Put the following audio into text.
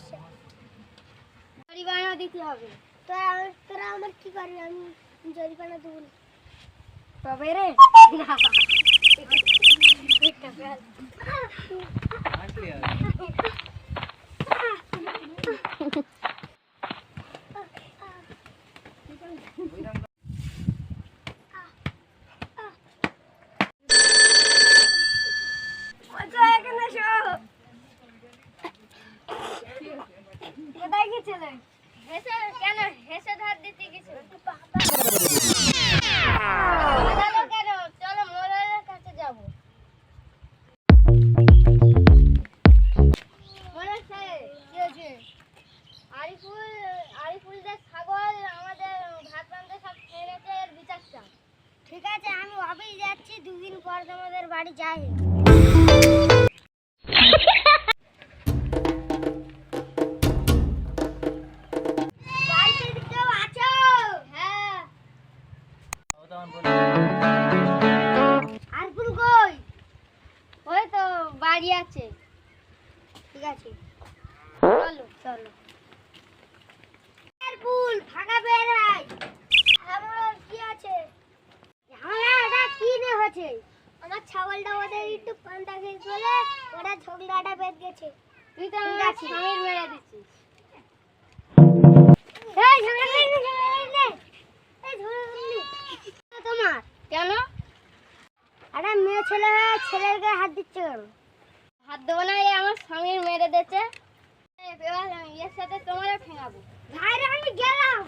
সমস্যা, জরিমানা দিতে হবে। তোরা আমার কি করবি? আমি জরিমানা দেবো না। তবে রে কোথায় গেছিলেন? কেন হেসে ধার দিতে গেছিলেন? কেন? চলো মোড়লের কাছে যাবো। মোড়ল সাহেব, কি হয়েছে? আরিফুলদের ছাগল আমাদের ভাত রাঁধতে সব খেয়ে গেছে, এর বিচার চাও। ঠিক আছে, আমি অফিস যাচ্ছি, 2 দিন পর তোমাদের বাড়ি যাই। বাড়ি আছে, ঠিক আছে, চলো চলো। ফুল ফাঁকা বের হয়। আমার কি আছে? আমার কি নে হচ্ছে? আমার ছাগলটা ওদের একটু পান্তা খেয়ে চলে, ওরা ঝগড়াটা বেঁধে গেছে। তুই তো আমার স্বামীর মেরে দিছিস। এই ঝগড়া নে, এই ঝগড়া নে তোমার কেন? আরে মেয়ে ছেলে ছেলের গায়ে হাত দিচ্ছে কেন? হাত দেবো না, আমার স্বামীর মেরে দিয়েছে, এর সাথে তোমারও ঠেঙাবো। ভাইরা আমি গেলাম।